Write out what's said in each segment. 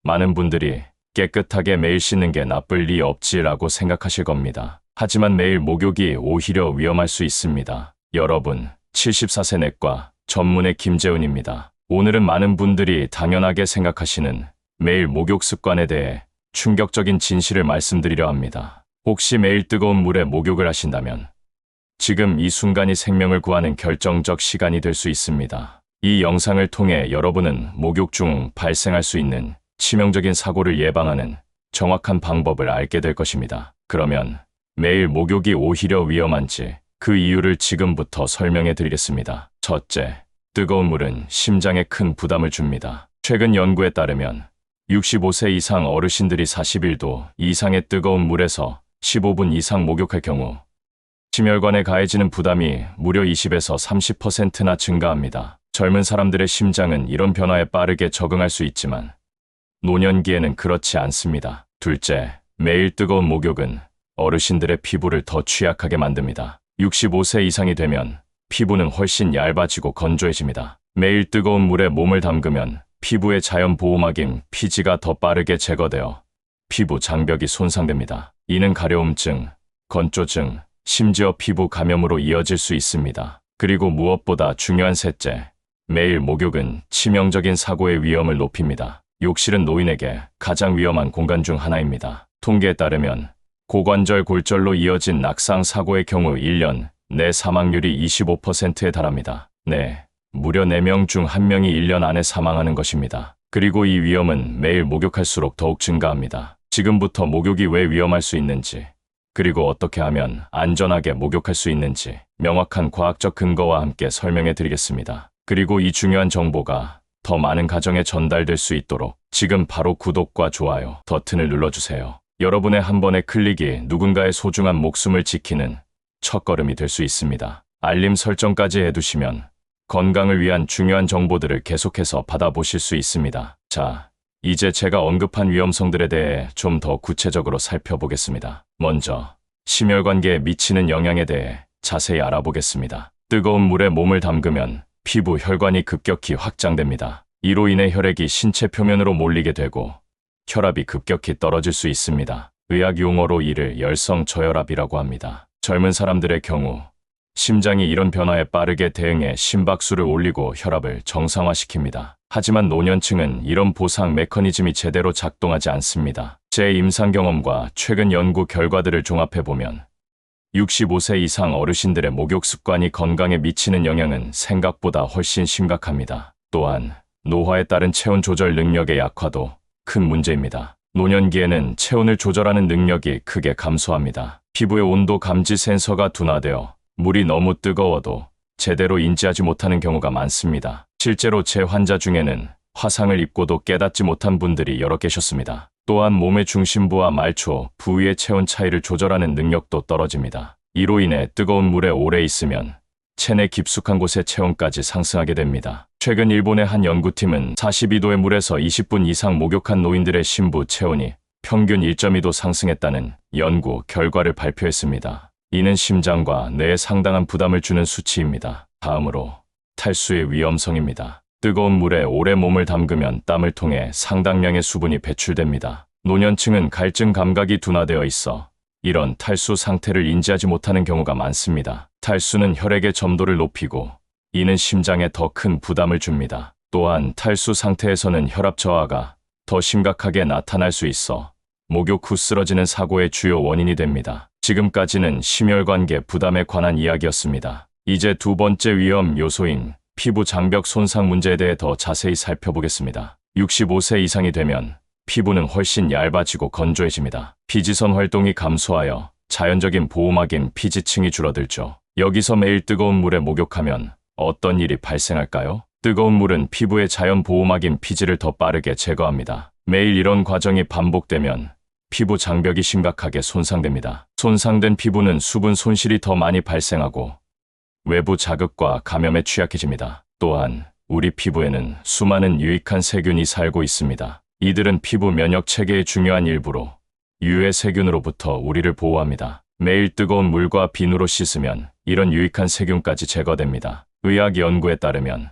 많은 분들이 깨끗하게 매일 씻는 게 나쁠 리 없지라고 생각하실 겁니다. 하지만 매일 목욕이 오히려 위험할 수 있습니다. 여러분, 74세 내과 전문의 김재훈입니다. 오늘은 많은 분들이 당연하게 생각하시는 매일 목욕 습관에 대해 충격적인 진실을 말씀드리려 합니다. 혹시 매일 뜨거운 물에 목욕을 하신다면 지금 이 순간이 생명을 구하는 결정적 시간이 될 수 있습니다. 이 영상을 통해 여러분은 목욕 중 발생할 수 있는 치명적인 사고를 예방하는 정확한 방법을 알게 될 것입니다. 그러면 매일 목욕이 오히려 위험한지 그 이유를 지금부터 설명해 드리겠습니다. 첫째, 뜨거운 물은 심장에 큰 부담을 줍니다. 최근 연구에 따르면 65세 이상 어르신들이 41도 이상의 뜨거운 물에서 15분 이상 목욕할 경우 심혈관에 가해지는 부담이 무려 20에서 30%나 증가합니다. 젊은 사람들의 심장은 이런 변화에 빠르게 적응할 수 있지만 노년기에는 그렇지 않습니다. 둘째, 매일 뜨거운 목욕은 어르신들의 피부를 더 취약하게 만듭니다. 65세 이상이 되면 피부는 훨씬 얇아지고 건조해집니다. 매일 뜨거운 물에 몸을 담그면 피부의 자연 보호막인 피지가 더 빠르게 제거되어 피부 장벽이 손상됩니다. 이는 가려움증, 건조증, 심지어 피부 감염으로 이어질 수 있습니다. 그리고 무엇보다 중요한 셋째, 매일 목욕은 치명적인 사고의 위험을 높입니다. 욕실은 노인에게 가장 위험한 공간 중 하나입니다. 통계에 따르면 고관절 골절로 이어진 낙상 사고의 경우 1년 내 사망률이 25%에 달합니다. 네, 무려 4명 중 1명이 1년 안에 사망하는 것입니다. 그리고 이 위험은 매일 목욕할수록 더욱 증가합니다. 지금부터 목욕이 왜 위험할 수 있는지, 그리고 어떻게 하면 안전하게 목욕할 수 있는지 명확한 과학적 근거와 함께 설명해 드리겠습니다. 그리고 이 중요한 정보가 더 많은 가정에 전달될 수 있도록 지금 바로 구독과 좋아요 버튼을 눌러주세요. 여러분의 한 번의 클릭이 누군가의 소중한 목숨을 지키는 첫걸음이 될 수 있습니다. 알림 설정까지 해두시면 건강을 위한 중요한 정보들을 계속해서 받아보실 수 있습니다. 자, 이제 제가 언급한 위험성들에 대해 좀 더 구체적으로 살펴보겠습니다. 먼저, 심혈관계에 미치는 영향에 대해 자세히 알아보겠습니다. 뜨거운 물에 몸을 담그면 피부 혈관이 급격히 확장됩니다. 이로 인해 혈액이 신체 표면으로 몰리게 되고 혈압이 급격히 떨어질 수 있습니다. 의학 용어로 이를 열성 저혈압이라고 합니다. 젊은 사람들의 경우 심장이 이런 변화에 빠르게 대응해 심박수를 올리고 혈압을 정상화시킵니다. 하지만 노년층은 이런 보상 메커니즘이 제대로 작동하지 않습니다. 제 임상 경험과 최근 연구 결과들을 종합해보면 65세 이상 어르신들의 목욕 습관이 건강에 미치는 영향은 생각보다 훨씬 심각합니다. 또한 노화에 따른 체온 조절 능력의 약화도 큰 문제입니다. 노년기에는 체온을 조절하는 능력이 크게 감소합니다. 피부의 온도 감지 센서가 둔화되어 물이 너무 뜨거워도 제대로 인지하지 못하는 경우가 많습니다. 실제로 제 환자 중에는 화상을 입고도 깨닫지 못한 분들이 여러 계셨습니다. 또한 몸의 중심부와 말초, 부위의 체온 차이를 조절하는 능력도 떨어집니다. 이로 인해 뜨거운 물에 오래 있으면 체내 깊숙한 곳의 체온까지 상승하게 됩니다. 최근 일본의 한 연구팀은 42도의 물에서 20분 이상 목욕한 노인들의 심부 체온이 평균 1.2도 상승했다는 연구 결과를 발표했습니다. 이는 심장과 뇌에 상당한 부담을 주는 수치입니다. 다음으로 탈수의 위험성입니다. 뜨거운 물에 오래 몸을 담그면 땀을 통해 상당량의 수분이 배출됩니다. 노년층은 갈증 감각이 둔화되어 있어 이런 탈수 상태를 인지하지 못하는 경우가 많습니다. 탈수는 혈액의 점도를 높이고 이는 심장에 더 큰 부담을 줍니다. 또한 탈수 상태에서는 혈압 저하가 더 심각하게 나타날 수 있어 목욕 후 쓰러지는 사고의 주요 원인이 됩니다. 지금까지는 심혈관계 부담에 관한 이야기였습니다. 이제 두 번째 위험 요소인 피부 장벽 손상 문제에 대해 더 자세히 살펴보겠습니다. 65세 이상이 되면 피부는 훨씬 얇아지고 건조해집니다. 피지선 활동이 감소하여 자연적인 보호막인 피지층이 줄어들죠. 여기서 매일 뜨거운 물에 목욕하면 어떤 일이 발생할까요? 뜨거운 물은 피부의 자연 보호막인 피지를 더 빠르게 제거합니다. 매일 이런 과정이 반복되면 피부 장벽이 심각하게 손상됩니다. 손상된 피부는 수분 손실이 더 많이 발생하고 외부 자극과 감염에 취약해집니다. 또한 우리 피부에는 수많은 유익한 세균이 살고 있습니다. 이들은 피부 면역 체계의 중요한 일부로 유해 세균으로부터 우리를 보호합니다. 매일 뜨거운 물과 비누로 씻으면 이런 유익한 세균까지 제거됩니다. 의학 연구에 따르면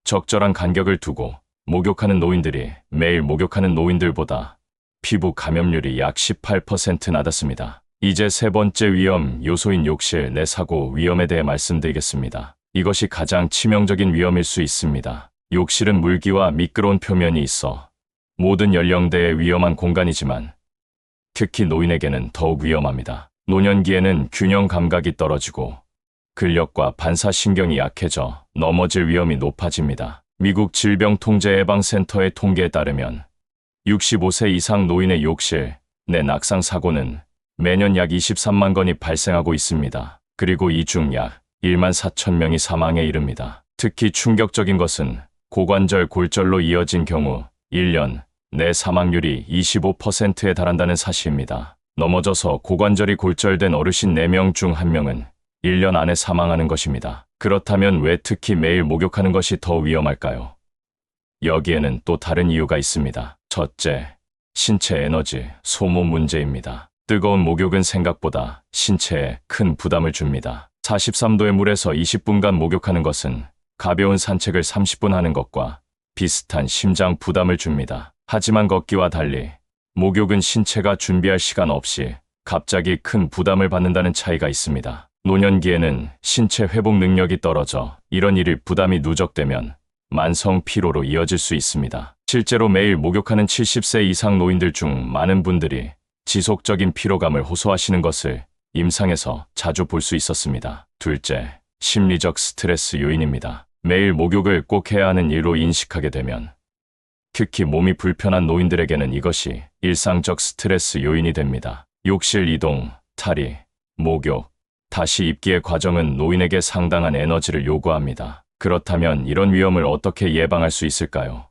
적절한 간격을 두고 목욕하는 노인들이 매일 목욕하는 노인들보다 피부 감염률이 약 18% 낮았습니다. 이제 세 번째 위험 요소인 욕실 내 사고 위험에 대해 말씀드리겠습니다. 이것이 가장 치명적인 위험일 수 있습니다. 욕실은 물기와 미끄러운 표면이 있어 모든 연령대의 위험한 공간이지만 특히 노인에게는 더욱 위험합니다. 노년기에는 균형 감각이 떨어지고 근력과 반사신경이 약해져 넘어질 위험이 높아집니다. 미국 질병통제예방센터의 통계에 따르면 65세 이상 노인의 욕실 내 낙상 사고는 매년 약 23만 건이 발생하고 있습니다. 그리고 이 중 약 1만 4천 명이 사망에 이릅니다. 특히 충격적인 것은 고관절 골절로 이어진 경우 1년 내 사망률이 25%에 달한다는 사실입니다. 넘어져서 고관절이 골절된 어르신 4명 중 1명은 1년 안에 사망하는 것입니다. 그렇다면 왜 특히 매일 목욕하는 것이 더 위험할까요? 여기에는 또 다른 이유가 있습니다. 첫째, 신체 에너지 소모 문제입니다. 뜨거운 목욕은 생각보다 신체에 큰 부담을 줍니다. 43도의 물에서 20분간 목욕하는 것은 가벼운 산책을 30분 하는 것과 비슷한 심장 부담을 줍니다. 하지만 걷기와 달리 목욕은 신체가 준비할 시간 없이 갑자기 큰 부담을 받는다는 차이가 있습니다. 노년기에는 신체 회복 능력이 떨어져 이런 일일 부담이 누적되면 만성 피로로 이어질 수 있습니다. 실제로 매일 목욕하는 70세 이상 노인들 중 많은 분들이 지속적인 피로감을 호소하시는 것을 임상에서 자주 볼 수 있었습니다. 둘째, 심리적 스트레스 요인입니다. 매일 목욕을 꼭 해야 하는 일로 인식하게 되면 특히 몸이 불편한 노인들에게는 이것이 일상적 스트레스 요인이 됩니다. 욕실 이동, 탈의, 목욕, 다시 입기의 과정은 노인에게 상당한 에너지를 요구합니다. 그렇다면 이런 위험을 어떻게 예방할 수 있을까요?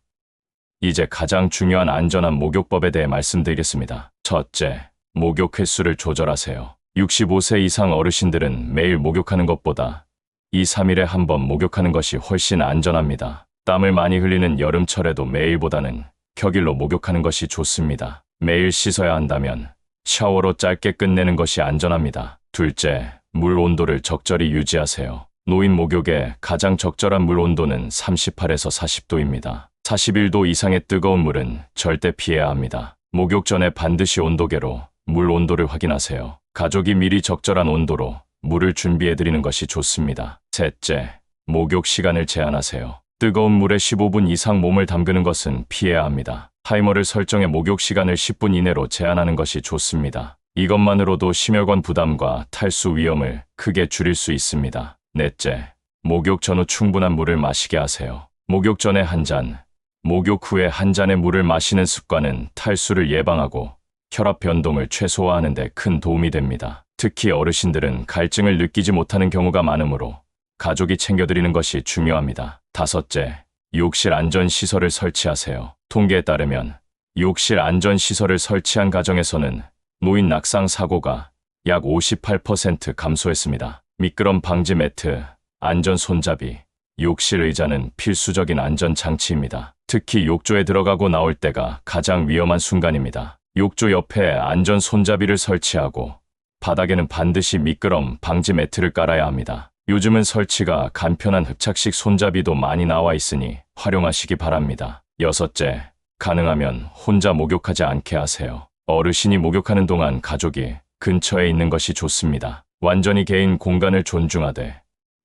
이제 가장 중요한 안전한 목욕법에 대해 말씀드리겠습니다. 첫째, 목욕 횟수를 조절하세요. 65세 이상 어르신들은 매일 목욕하는 것보다 2, 3일에 한 번 목욕하는 것이 훨씬 안전합니다. 땀을 많이 흘리는 여름철에도 매일보다는 격일로 목욕하는 것이 좋습니다. 매일 씻어야 한다면 샤워로 짧게 끝내는 것이 안전합니다. 둘째, 물 온도를 적절히 유지하세요. 노인 목욕의 가장 적절한 물 온도는 38에서 40도입니다. 41도 이상의 뜨거운 물은 절대 피해야 합니다. 목욕 전에 반드시 온도계로 물 온도를 확인하세요. 가족이 미리 적절한 온도로 물을 준비해드리는 것이 좋습니다. 셋째, 목욕 시간을 제한하세요. 뜨거운 물에 15분 이상 몸을 담그는 것은 피해야 합니다. 타이머를 설정해 목욕 시간을 10분 이내로 제한하는 것이 좋습니다. 이것만으로도 심혈관 부담과 탈수 위험을 크게 줄일 수 있습니다. 넷째, 목욕 전후 충분한 물을 마시게 하세요. 목욕 전에 한 잔, 목욕 후에 한 잔의 물을 마시는 습관은 탈수를 예방하고 혈압 변동을 최소화하는 데 큰 도움이 됩니다. 특히 어르신들은 갈증을 느끼지 못하는 경우가 많으므로 가족이 챙겨드리는 것이 중요합니다. 다섯째, 욕실 안전시설을 설치하세요. 통계에 따르면 욕실 안전시설을 설치한 가정에서는 노인 낙상 사고가 약 58% 감소했습니다. 미끄럼 방지 매트, 안전 손잡이, 욕실 의자는 필수적인 안전 장치입니다. 특히 욕조에 들어가고 나올 때가 가장 위험한 순간입니다. 욕조 옆에 안전 손잡이를 설치하고 바닥에는 반드시 미끄럼 방지 매트를 깔아야 합니다. 요즘은 설치가 간편한 흡착식 손잡이도 많이 나와 있으니 활용하시기 바랍니다. 여섯째, 가능하면 혼자 목욕하지 않게 하세요. 어르신이 목욕하는 동안 가족이 근처에 있는 것이 좋습니다. 완전히 개인 공간을 존중하되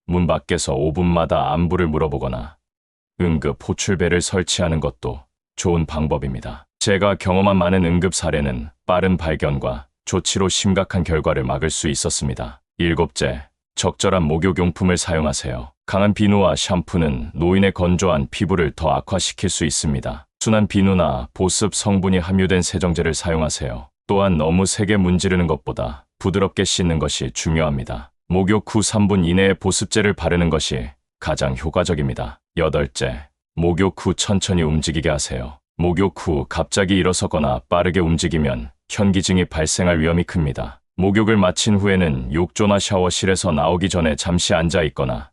문 밖에서 5분마다 안부를 물어보거나 응급 호출배를 설치하는 것도 좋은 방법입니다. 제가 경험한 많은 응급 사례는 빠른 발견과 조치로 심각한 결과를 막을 수 있었습니다. 일곱째, 적절한 목욕용품을 사용하세요. 강한 비누와 샴푸는 노인의 건조한 피부를 더 악화시킬 수 있습니다. 순한 비누나 보습 성분이 함유된 세정제를 사용하세요. 또한 너무 세게 문지르는 것보다 부드럽게 씻는 것이 중요합니다. 목욕 후 3분 이내에 보습제를 바르는 것이 가장 효과적입니다. 여덟째, 목욕 후 천천히 움직이게 하세요. 목욕 후 갑자기 일어서거나 빠르게 움직이면 현기증이 발생할 위험이 큽니다. 목욕을 마친 후에는 욕조나 샤워실에서 나오기 전에 잠시 앉아 있거나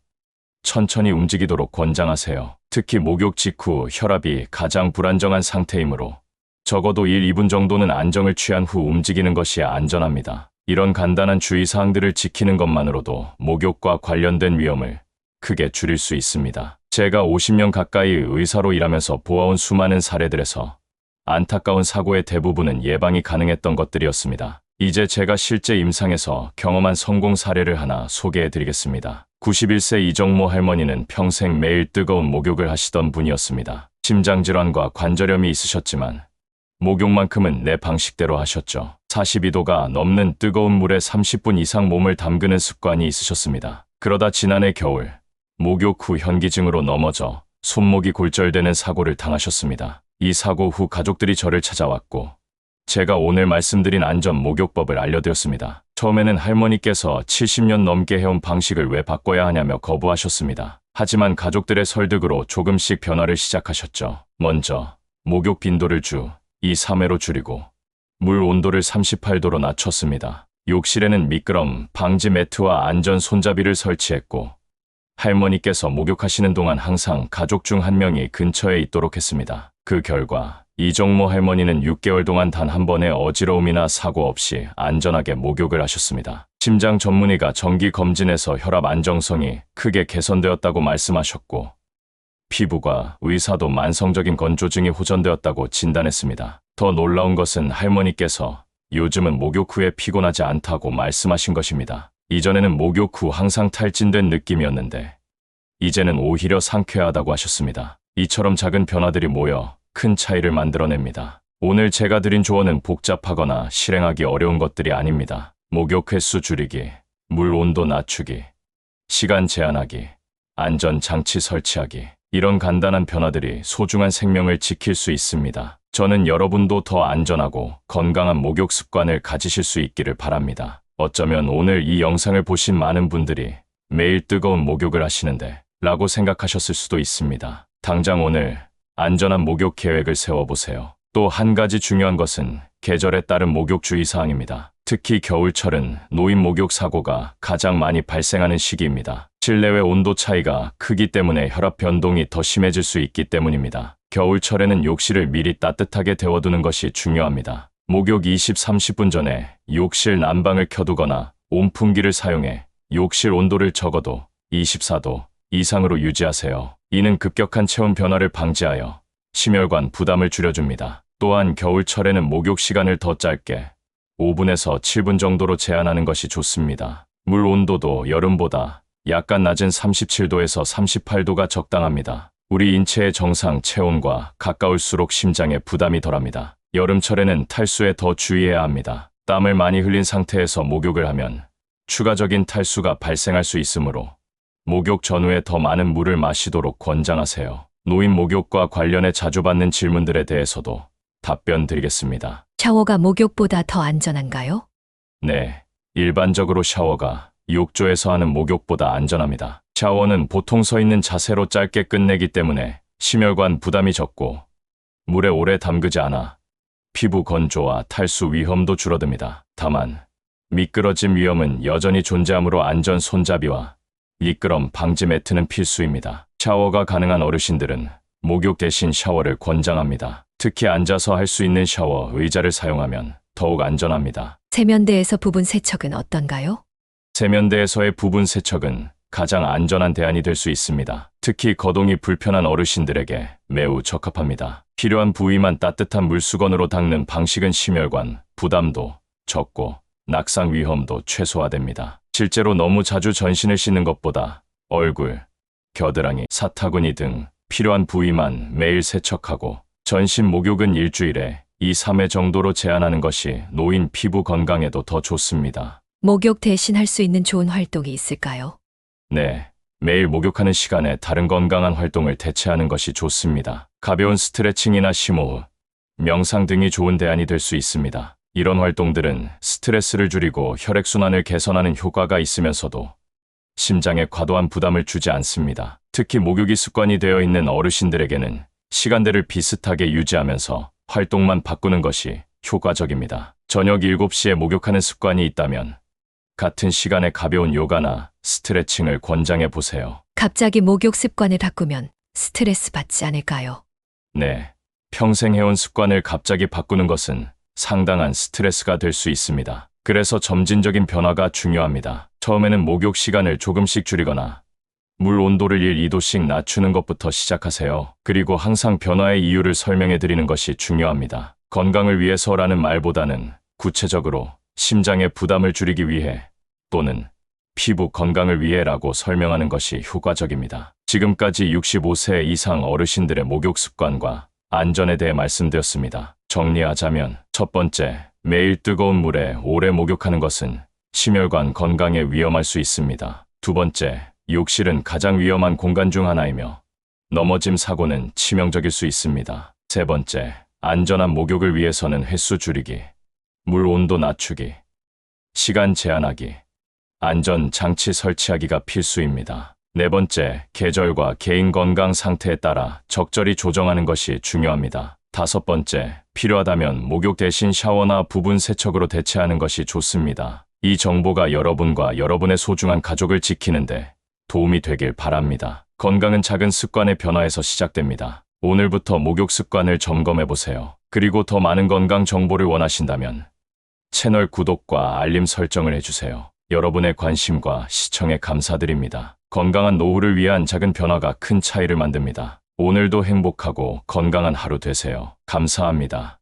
천천히 움직이도록 권장하세요. 특히 목욕 직후 혈압이 가장 불안정한 상태이므로 적어도 1, 2분 정도는 안정을 취한 후 움직이는 것이 안전합니다. 이런 간단한 주의사항들을 지키는 것만으로도 목욕과 관련된 위험을 크게 줄일 수 있습니다. 제가 50년 가까이 의사로 일하면서 보아온 수많은 사례들에서 안타까운 사고의 대부분은 예방이 가능했던 것들이었습니다. 이제 제가 실제 임상에서 경험한 성공 사례를 하나 소개해드리겠습니다. 91세 이정모 할머니는 평생 매일 뜨거운 목욕을 하시던 분이었습니다. 심장질환과 관절염이 있으셨지만 목욕만큼은 내 방식대로 하셨죠. 42도가 넘는 뜨거운 물에 30분 이상 몸을 담그는 습관이 있으셨습니다. 그러다 지난해 겨울 목욕 후 현기증으로 넘어져 손목이 골절되는 사고를 당하셨습니다. 이 사고 후 가족들이 저를 찾아왔고 제가 오늘 말씀드린 안전 목욕법을 알려드렸습니다. 처음에는 할머니께서 70년 넘게 해온 방식을 왜 바꿔야 하냐며 거부하셨습니다. 하지만 가족들의 설득으로 조금씩 변화를 시작하셨죠. 먼저 목욕 빈도를 주 2, 3회로 줄이고 물 온도를 38도로 낮췄습니다. 욕실에는 미끄럼 방지 매트와 안전 손잡이를 설치했고 할머니께서 목욕하시는 동안 항상 가족 중 한 명이 근처에 있도록 했습니다. 그 결과 이정모 할머니는 6개월 동안 단 한 번의 어지러움이나 사고 없이 안전하게 목욕을 하셨습니다. 심장 전문의가 정기 검진에서 혈압 안정성이 크게 개선되었다고 말씀하셨고 피부과 의사도 만성적인 건조증이 호전되었다고 진단했습니다. 더 놀라운 것은 할머니께서 요즘은 목욕 후에 피곤하지 않다고 말씀하신 것입니다. 이전에는 목욕 후 항상 탈진된 느낌이었는데 이제는 오히려 상쾌하다고 하셨습니다. 이처럼 작은 변화들이 모여 큰 차이를 만들어냅니다. 오늘 제가 드린 조언은 복잡하거나 실행하기 어려운 것들이 아닙니다. 목욕 횟수 줄이기, 물 온도 낮추기, 시간 제한하기, 안전 장치 설치하기. 이런 간단한 변화들이 소중한 생명을 지킬 수 있습니다. 저는 여러분도 더 안전하고 건강한 목욕 습관을 가지실 수 있기를 바랍니다. 어쩌면 오늘 이 영상을 보신 많은 분들이 매일 뜨거운 목욕을 하시는데 라고 생각하셨을 수도 있습니다. 당장 오늘 안전한 목욕 계획을 세워보세요. 또 한 가지 중요한 것은 계절에 따른 목욕 주의사항입니다. 특히 겨울철은 노인 목욕 사고가 가장 많이 발생하는 시기입니다. 실내외 온도 차이가 크기 때문에 혈압 변동이 더 심해질 수 있기 때문입니다. 겨울철에는 욕실을 미리 따뜻하게 데워두는 것이 중요합니다. 목욕 20, 30분 전에 욕실 난방을 켜두거나 온풍기를 사용해 욕실 온도를 적어도 24도 이상으로 유지하세요. 이는 급격한 체온 변화를 방지하여 심혈관 부담을 줄여줍니다. 또한 겨울철에는 목욕 시간을 더 짧게 5분에서 7분 정도로 제한하는 것이 좋습니다. 물 온도도 여름보다 약간 낮은 37도에서 38도가 적당합니다. 우리 인체의 정상 체온과 가까울수록 심장에 부담이 덜합니다. 여름철에는 탈수에 더 주의해야 합니다. 땀을 많이 흘린 상태에서 목욕을 하면 추가적인 탈수가 발생할 수 있으므로 목욕 전후에 더 많은 물을 마시도록 권장하세요. 노인 목욕과 관련해 자주 받는 질문들에 대해서도 답변 드리겠습니다. 샤워가 목욕보다 더 안전한가요? 네, 일반적으로 샤워가 욕조에서 하는 목욕보다 안전합니다. 샤워는 보통 서 있는 자세로 짧게 끝내기 때문에 심혈관 부담이 적고 물에 오래 담그지 않아 피부 건조와 탈수 위험도 줄어듭니다. 다만 미끄러짐 위험은 여전히 존재하므로 안전 손잡이와 미끄럼 방지 매트는 필수입니다. 샤워가 가능한 어르신들은 목욕 대신 샤워를 권장합니다. 특히 앉아서 할 수 있는 샤워 의자를 사용하면 더욱 안전합니다. 세면대에서 부분 세척은 어떤가요? 세면대에서의 부분 세척은 가장 안전한 대안이 될 수 있습니다. 특히 거동이 불편한 어르신들에게 매우 적합합니다. 필요한 부위만 따뜻한 물수건으로 닦는 방식은 심혈관 부담도 적고 낙상 위험도 최소화됩니다. 실제로 너무 자주 전신을 씻는 것보다 얼굴, 겨드랑이, 사타구니 등 필요한 부위만 매일 세척하고 전신 목욕은 일주일에 2, 3회 정도로 제한하는 것이 노인 피부 건강에도 더 좋습니다. 목욕 대신 할 수 있는 좋은 활동이 있을까요? 네, 매일 목욕하는 시간에 다른 건강한 활동을 대체하는 것이 좋습니다. 가벼운 스트레칭이나 심호흡, 명상 등이 좋은 대안이 될 수 있습니다. 이런 활동들은 스트레스를 줄이고 혈액순환을 개선하는 효과가 있으면서도 심장에 과도한 부담을 주지 않습니다. 특히 목욕이 습관이 되어 있는 어르신들에게는 시간대를 비슷하게 유지하면서 활동만 바꾸는 것이 효과적입니다. 저녁 7시에 목욕하는 습관이 있다면 같은 시간에 가벼운 요가나 스트레칭을 권장해 보세요. 갑자기 목욕 습관을 바꾸면 스트레스 받지 않을까요? 네, 평생 해온 습관을 갑자기 바꾸는 것은 상당한 스트레스가 될 수 있습니다. 그래서 점진적인 변화가 중요합니다. 처음에는 목욕 시간을 조금씩 줄이거나 물 온도를 1, 2도씩 낮추는 것부터 시작하세요. 그리고 항상 변화의 이유를 설명해 드리는 것이 중요합니다. 건강을 위해서라는 말보다는 구체적으로 심장의 부담을 줄이기 위해 또는 피부 건강을 위해라고 설명하는 것이 효과적입니다. 지금까지 65세 이상 어르신들의 목욕 습관과 안전에 대해 말씀드렸습니다. 정리하자면 첫 번째, 매일 뜨거운 물에 오래 목욕하는 것은 심혈관 건강에 위험할 수 있습니다. 두 번째, 욕실은 가장 위험한 공간 중 하나이며 넘어짐 사고는 치명적일 수 있습니다. 세 번째, 안전한 목욕을 위해서는 횟수 줄이기, 물 온도 낮추기, 시간 제한하기, 안전 장치 설치하기가 필수입니다. 네 번째, 계절과 개인 건강 상태에 따라 적절히 조정하는 것이 중요합니다. 다섯 번째, 필요하다면 목욕 대신 샤워나 부분 세척으로 대체하는 것이 좋습니다. 이 정보가 여러분과 여러분의 소중한 가족을 지키는데 도움이 되길 바랍니다. 건강은 작은 습관의 변화에서 시작됩니다. 오늘부터 목욕 습관을 점검해 보세요. 그리고 더 많은 건강 정보를 원하신다면 채널 구독과 알림 설정을 해주세요. 여러분의 관심과 시청에 감사드립니다. 건강한 노후를 위한 작은 변화가 큰 차이를 만듭니다. 오늘도 행복하고 건강한 하루 되세요. 감사합니다.